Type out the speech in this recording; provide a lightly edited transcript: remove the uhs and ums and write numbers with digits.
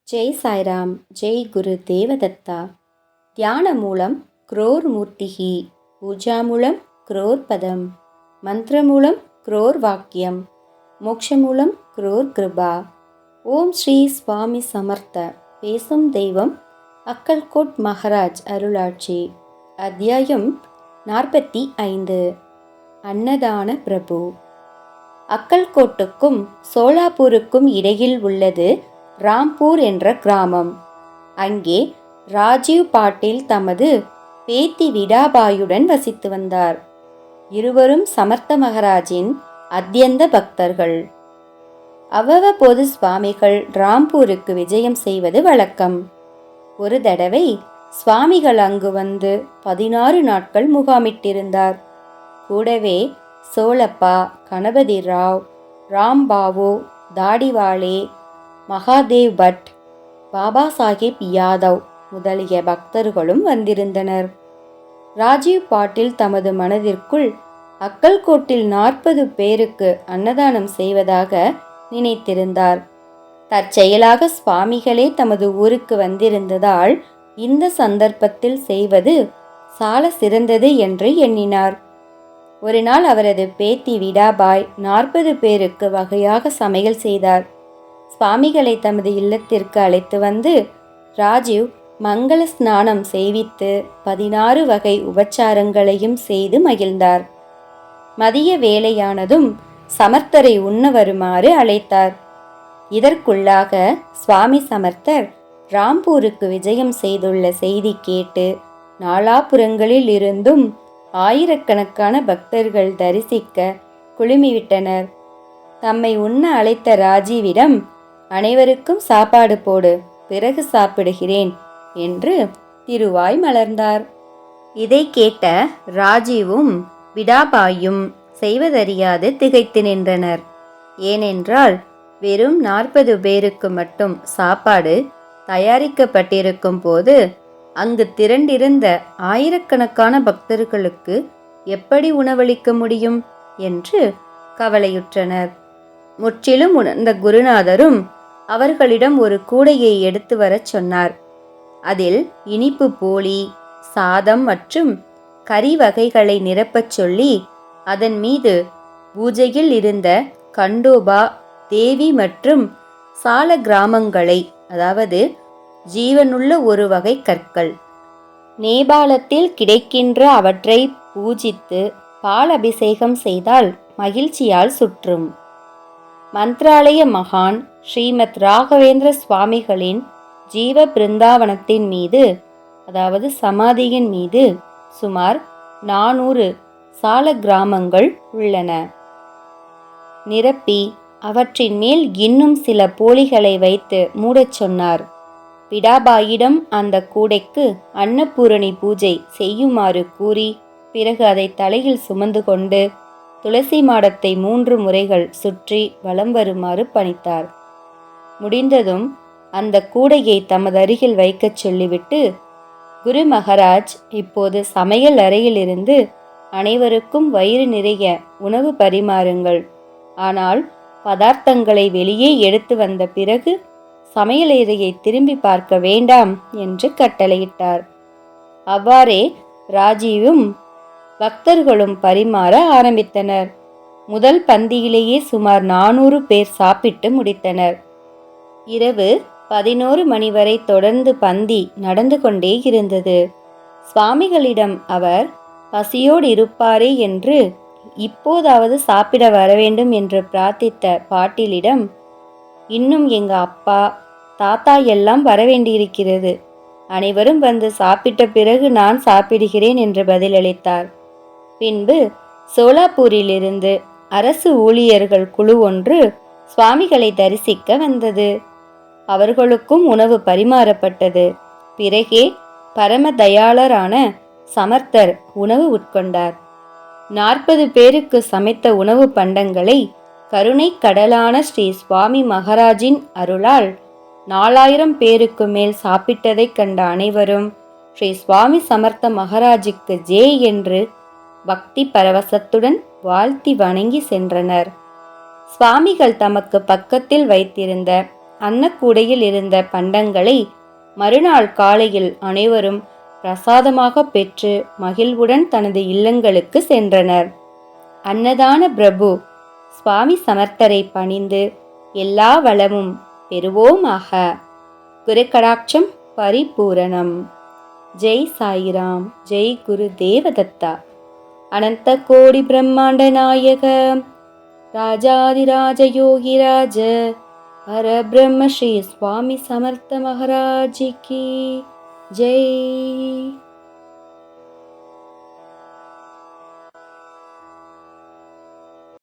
ஜெய் சாய்ராம். ஜெய் குரு தேவதத்தா. தியான மூலம் குரோர் மூர்த்திகி, பூஜாமூலம் குரோர் பதம், மந்திரமூலம் குரோர் வாக்கியம், மோக்ஷமூலம் குரோர் கிருபா. ஓம் ஸ்ரீ சுவாமி சமர்த்த. பேசும் தெய்வம் அக்கல்கோட் மகாராஜ் அருளாட்சி. அத்தியாயம் 45. அன்னதான பிரபு. அக்கல்கோட்டுக்கும் சோலாப்பூருக்கும் இடையில் உள்ளது ராம்பூர் என்ற கிராமம். அங்கே ராஜீவ் பாட்டீல் தமது பேத்தி விடாபாயுடன் வசித்து வந்தார். இருவரும் சமர்த்த மகாராஜின் அத்தியந்த பக்தர்கள். அவ்வப்போது சுவாமிகள் ராம்பூருக்கு விஜயம் செய்வது வழக்கம். ஒரு தடவை சுவாமிகள் அங்கு வந்து 16 நாட்கள் முகாமிட்டிருந்தார். கூடவே சோலப்பா, கணபதி ராவ், ராம்பாவோ, தாடிவாலே, மகாதேவ் பட், பாபா சாஹேப் யாதவ் முதலிய பக்தர்களும் வந்திருந்தனர். ராஜீவ் பாட்டீல் தமது மனதிற்குள் அக்கல்கோட்டில் 40 பேருக்கு அன்னதானம் செய்வதாக நினைத்திருந்தார். தற்செயலாக சுவாமிகளே தமது ஊருக்கு வந்திருந்ததால் இந்த சந்தர்ப்பத்தில் செய்வது சால சிறந்தது என்று எண்ணினார். ஒரு நாள் அவரது பேத்தி விடாபாய் 40 பேருக்கு வகையாக சமையல் செய்தார். சுவாமிகளை தமது இல்லத்திற்கு அழைத்து வந்து ராஜீவ் மங்கள ஸ்நானம் செய்வித்து 16 வகை உபச்சாரங்களையும் செய்து மகிழ்ந்தார். மதிய வேளையானதும் சமர்த்தரை உண்ண வருமாறு அழைத்தார். இதற்குள்ளாக சுவாமி சமர்த்தர் ராம்பூருக்கு விஜயம் செய்துள்ள செய்தி கேட்டு நாலாபுறங்களில் இருந்தும் ஆயிரக்கணக்கான பக்தர்கள் தரிசிக்க குழுமிவிட்டனர். தம்மை உண்ண அழைத்த ராஜீவிடம், அனைவருக்கும் சாப்பாடு போடு, பிறகு சாப்பிடுகிறேன் என்று திருவாய் மலர்ந்தார். இதை கேட்ட ராஜீவும் விடாபாயும் செய்வதறியாது திகைத்து நின்றனர். ஏனென்றால் வெறும் 40 பேருக்கு மட்டும் சாப்பாடு தயாரிக்கப்பட்டிருக்கும் போது அங்கு திரண்டிருந்த ஆயிரக்கணக்கான பக்தர்களுக்கு எப்படி உணவளிக்க முடியும் என்று கவலையுற்றனர். முற்றிலும் உணர்ந்த குருநாதரும் அவர்களிடம் ஒரு கூடையை எடுத்து வரச் சொன்னார். அதில் இனிப்பு போலி, சாதம் மற்றும் கறி வகைகளை நிரப்பச் சொல்லி அதன் மீது பூஜையில் இருந்த கண்டோபா, தேவி மற்றும் சால கிராமங்களை, அதாவது ஜீவனுள்ள ஒரு வகை கற்கள், நேபாளத்தில் கிடைக்கின்ற அவற்றை பூஜித்து பால் அபிஷேகம் செய்தால் மகிழ்ச்சியால் சுற்றும். மந்த்ராலய மகான் ஸ்ரீமத் ராகவேந்திர சுவாமிகளின் ஜீவ பிருந்தாவனத்தின் மீது, அதாவது சமாதியின் மீது சுமார் 400 சால கிராமங்கள் உள்ளன. நிரப்பி அவற்றின் மேல் இன்னும் சில போலிகளை வைத்து மூடச் சொன்னார். விடாபாயிடம் அந்த கூடைக்கு அன்னபூரணி பூஜை செய்யுமாறு கூறி பிறகு அதை தலையில் சுமந்து கொண்டு துளசி மாடத்தை 3 முறைகள் சுற்றி வலம் வருமாறு பணித்தார். முடிந்ததும் அந்த கூடையை தமது அருகில் வைக்கச் சொல்லிவிட்டு, குரு மகாராஜ், இப்போது சமையல் அறையிலிருந்து அனைவருக்கும் வயிறு நிறைய உணவு பரிமாறுங்கள். ஆனால் பதார்த்தங்களை வெளியே எடுத்து வந்த பிறகு சமையலறையை திரும்பி பார்க்க வேண்டாம் என்று கட்டளையிட்டார். அவ்வாறே ராஜீவும் பக்தர்களும் பரிமாற ஆரம்பித்தனர். முதல் பந்தியிலேயே சுமார் 400 பேர் சாப்பிட்டு முடித்தனர். இரவு 11 மணி வரை தொடர்ந்து பந்தி நடந்து கொண்டே இருந்தது. சுவாமிகளிடம் அவர் பசியோடு இருப்பாரே என்று இப்போதாவது சாப்பிட வரவேண்டும் என்று பிரார்த்தித்த பாட்டீலிடம், இன்னும் எங்க அப்பா, தாத்தா எல்லாம் வரவேண்டியிருக்கிறது. அனைவரும் வந்து சாப்பிட்ட பிறகு நான் சாப்பிடுகிறேன் என்று பதிலளித்தார். பின்பு சோலாப்பூரிலிருந்து அரசு ஊழியர்கள் குழு ஒன்று சுவாமிகளை தரிசிக்க வந்தது. அவர்களுக்கும் உணவு பரிமாறப்பட்டது. பிறகே பரம தயாளரான சமர்த்தர் உணவு உட்கொண்டார். 40 பேருக்கு சமைத்த உணவு பண்டங்களை கருணை கடலான ஸ்ரீ சுவாமி மகாராஜின் அருளால் 4000 பேருக்கு மேல் சாப்பிட்டதைக் கண்ட அனைவரும் ஸ்ரீ சுவாமி சமர்த்த மகாராஜுக்கு ஜெய் என்று பக்தி பரவசத்துடன் வாழ்த்தி வணங்கி சென்றனர். சுவாமிகள் தமக்கு பக்கத்தில் வைத்திருந்த அன்னக்கூடையில் இருந்த பண்டங்களை மறுநாள் காலையில் அனைவரும் பிரசாதமாக பெற்று மகிழ்வுடன் தனது இல்லங்களுக்கு சென்றனர். அன்னதான பிரபு சுவாமி சமர்த்தரை பணிந்து எல்லா வளமும் பெறுவோமாக. குரு கடாட்சம் பரிபூரணம். ஜெய் சாயிராம். ஜெய் குரு தேவதத்தா. அனந்த கோடி பிரம்மாண்ட நாயக ராஜாதிராஜ யோகிராஜ பரபிரம்ம ஸ்ரீ சுவாமி சமர்த்த மகாராஜ் கி ஜெய்.